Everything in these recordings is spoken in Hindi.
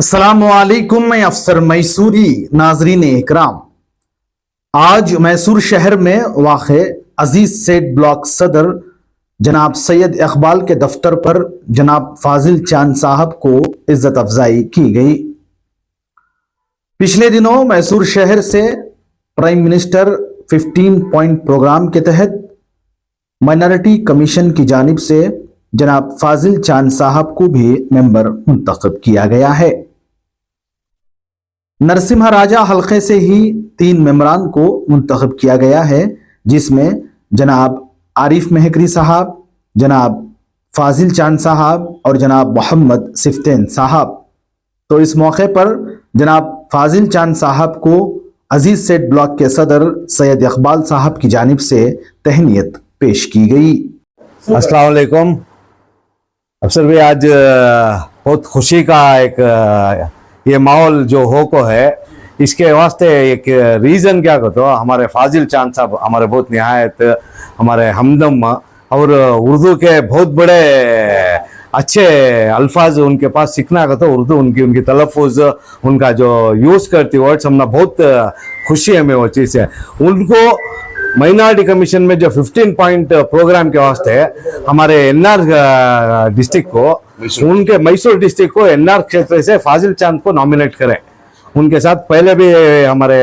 अस्सलामुअलैकुम, मैं अफसर मैसूरी। नाजरीन इकराम, आज मैसूर शहर में वाक़े अजीज सेठ ब्लॉक सदर जनाब सैयद इकबाल के दफ्तर पर जनाब फाजिल चांद साहब को इज्जत अफजाई की गई। पिछले दिनों मैसूर शहर से प्राइम मिनिस्टर 15 पॉइंट प्रोग्राम के तहत माइनॉरिटी कमीशन की जानिब से जनाब फाजिल चांद साहब को भी मेंबर मुंतखब किया गया है। नरसिम्हा राजा हल्के से ही 3 मेंबरान को मुंतखब किया गया है, जिसमें जनाब आरिफ महकरी साहब, जनाब फाजिल चांद साहब और जनाब मोहम्मद सिफ्तैन साहब। तो इस मौके पर जनाब फाजिल चांद साहब को अजीज सेठ ब्लॉक के सदर सैयद इकबाल साहब की जानिब से तहनीत पेश की गई। अस्सलाम वालेकुम। अफसर भाई, आज बहुत खुशी का एक ये माहौल जो हो को है, इसके वास्ते एक रीज़न क्या कहते हो, हमारे फाजिल चांद साहब हमारे बहुत निहायत हमारे हमदम और उर्दू के बहुत बड़े अच्छे अल्फाज उनके पास सीखना का, तो उर्दू उनकी तलफ़ुज़ उनका जो यूज़ करती वर्ड्स हमने बहुत खुशी हमें वो चीज़ है। उनको माइनॉरिटी कमीशन में जो 15 पॉइंट प्रोग्राम के वास्ते हमारे एनआर डिस्ट्रिक्ट को, उनके मैसूर डिस्ट्रिक्ट को एनआर क्षेत्र से फाजिल चांद को नॉमिनेट करें। उनके साथ पहले भी हमारे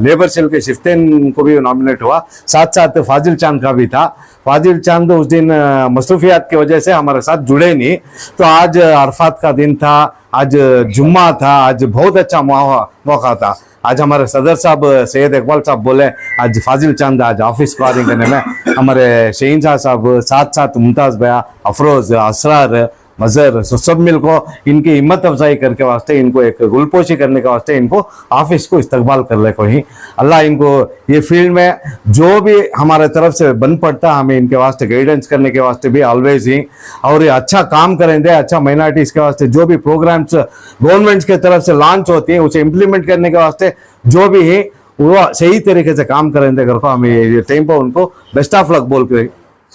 लेबर सेल के सिफ्तैन को भी नॉमिनेट हुआ, साथ साथ फाजिल चांद का भी था। फाजिल चांद उस दिन मसरूफियात की वजह से हमारे साथ जुड़े नहीं, तो आज अरफात का दिन था, आज जुम्मा था, आज बहुत अच्छा मौका था। आज हमारे सदर साहब सैयद इकबाल साहब बोले आज फाजिल चांद आज ऑफिस को आने करने में, हमारे शहीन साहब साथ साथ मुमताज़ भैया, अफरोज, असरार, मजर, सब मिल को इनकी हिम्मत अफजाई करके वास्ते, इनको एक गुलपोशी करने के वास्ते इनको ऑफिस को इस्तकबाल कर ले को ही अल्लाह इनको ये फील्ड में जो भी हमारे तरफ से बन पड़ता हमें इनके वास्ते गाइडेंस करने के वास्ते भी ऑलवेज ही, और ये अच्छा काम करेंगे। अच्छा माइनॉरिटीज़ के वास्ते जो भी प्रोग्राम्स गवर्नमेंट के तरफ से लॉन्च होती है उसे इम्प्लीमेंट करने के वास्ते जो भी है वो सही तरीके से काम करेंगे करके हमें ये टाइम पर उनको बेस्ट ऑफ लक बोल के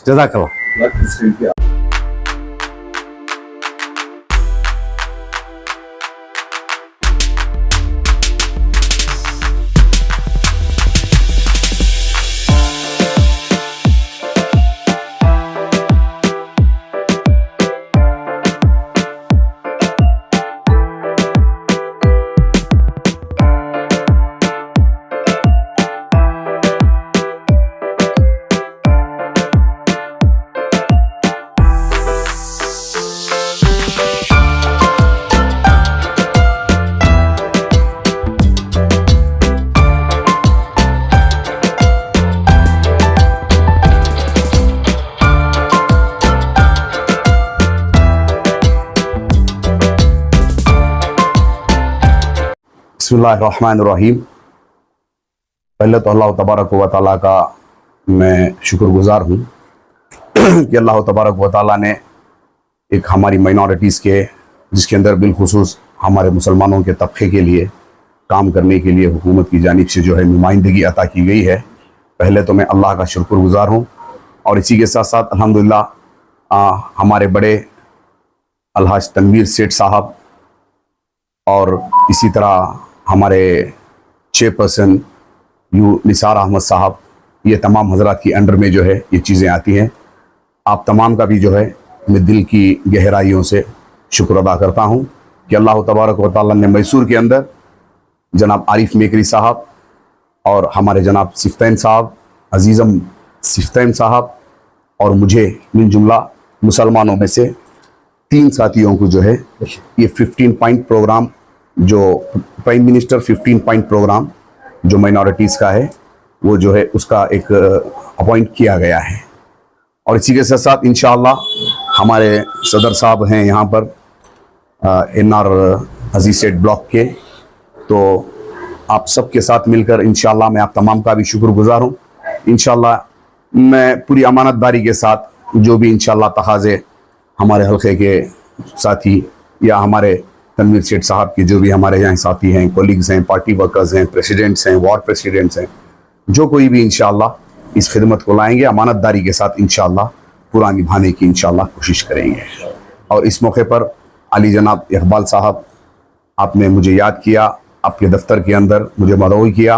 जज़ाकल्लाह। बिस्मिल्लाहिर्रहमानिर्रहीम। पहले तो अल्लाह तबारक व तआला का मैं शुक्रगुजार हूँ कि अल्लाह तबारक व तआला ने एक हमारी माइनॉरिटीज़ के, जिसके अंदर बिलखुसूस हमारे मुसलमानों के तबके के लिए काम करने के लिए हुकूमत की जानिब से जो है नुमाइंदगी अता की गई है। पहले तो मैं अल्लाह का शुक्रगुजार हूँ, और इसी के साथ साथ अल्हम्दुलिल्लाह हमारे बड़े अलहाज तनवीर सेठ साहब और इसी तरह हमारे चेयरपर्सन निसार अहमद साहब, ये तमाम हजरात की अंडर में जो है ये चीज़ें आती हैं। आप तमाम का भी जो है मैं दिल की गहराइयों से शुक्र अदा करता हूँ कि अल्लाह तबारक व तआला ने मैसूर के अंदर जनाब आरिफ मेकरी साहब और हमारे जनाब सिफ्तैन साहब, अजीज़म सिफ्तैन साहब और मुझे मिन जुमला मुसलमानों में से 3 साथियों को जो है ये 15 पॉइंट प्रोग्राम, जो प्राइम मिनिस्टर 15 पॉइंट प्रोग्राम जो माइनॉरिटीज़ का है, वो जो है उसका एक अपॉइंट किया गया है। और इसी के साथ साथ इंशाअल्लाह हमारे सदर साहब हैं यहाँ पर एनआर अजीज सेठ ब्लॉक के, तो आप सबके साथ मिलकर इंशाअल्लाह मैं आप तमाम का भी शुक्रगुजार हूँ। इंशाअल्लाह मैं पूरी अमानतदारी के साथ जो भी इंशाअल्लाह तकाज़े हमारे हल्के के साथी या हमारे तनवीर सेठ साहब के जो भी हमारे यहाँ साथी हैं, कोलीग्स हैं, पार्टी वर्कर्स हैं, प्रेसिडेंट्स हैं, वार्ड प्रेसिडेंट्स हैं, जो कोई भी इंशाअल्लाह इस खिदमत को लाएंगे अमानतदारी के साथ इंशाअल्लाह पूरा निभाने की इंशाअल्लाह कोशिश करेंगे। और इस मौके पर अली जनाब इकबाल साहब आपने मुझे याद किया, आपके दफ्तर के अंदर मुझे मदऊ किया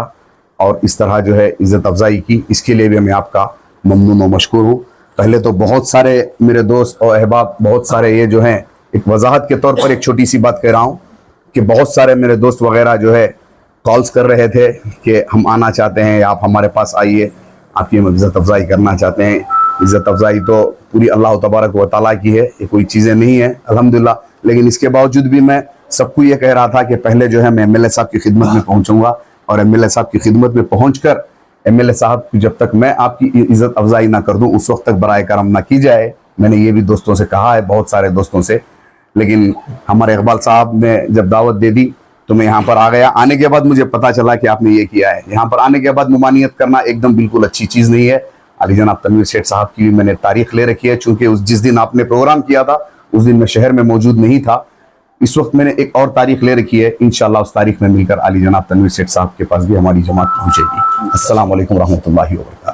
और इस तरह जो है इज़्ज़त अफजाई की, इसके लिए भी मैं आपका ममनून और मशकूर हूँ। पहले तो बहुत सारे मेरे दोस्त और अहबाब, बहुत सारे ये जो हैं, एक वजाहत के तौर पर एक छोटी सी बात कह रहा हूँ कि बहुत सारे मेरे दोस्त वगैरह जो है कॉल्स कर रहे थे कि हम आना चाहते हैं, आप हमारे पास आइए, आपकी हम इज़्ज़त अफजाई करना चाहते हैं। इज़्ज़त अफजाई तो पूरी अल्लाह तबारक व तआला की है, ये कोई चीज़ें नहीं है अल्हम्दुलिल्लाह। लेकिन इसके बावजूद भी मैं सबको ये कह रहा था कि पहले जो है मैं एमएलए साहब की खिदमत में पहुंचूंगा और एमएलए साहब की खिदमत में पहुंचकर एमएलए साहब की जब तक मैं आपकी इज़्ज़त अफजाई ना कर दूं उस वक्त तक बराए करम ना की जाए। मैंने ये भी दोस्तों से कहा है, बहुत सारे दोस्तों से, लेकिन हमारे इकबाल साहब ने जब दावत दे दी तो मैं यहाँ पर आ गया। आने के बाद मुझे पता चला कि आपने ये किया है। यहाँ पर आने के बाद मुमानियत करना एकदम बिल्कुल अच्छी चीज़ नहीं है। अली जनाब तनवीर सेठ साहब की भी मैंने तारीख ले रखी है, चूंकि जिस दिन आपने प्रोग्राम किया था उस दिन मैं शहर में मौजूद नहीं था। इस वक्त मैंने एक और तारीख ले रखी है, इंशाअल्लाह उस तारीख में मिलकर अली जनाब तनवीर सेठ साहब के पास भी हमारी जमात पहुंचेगी। अस्सलाम वालेकुम रहमतुल्लाहि व बरकातहू।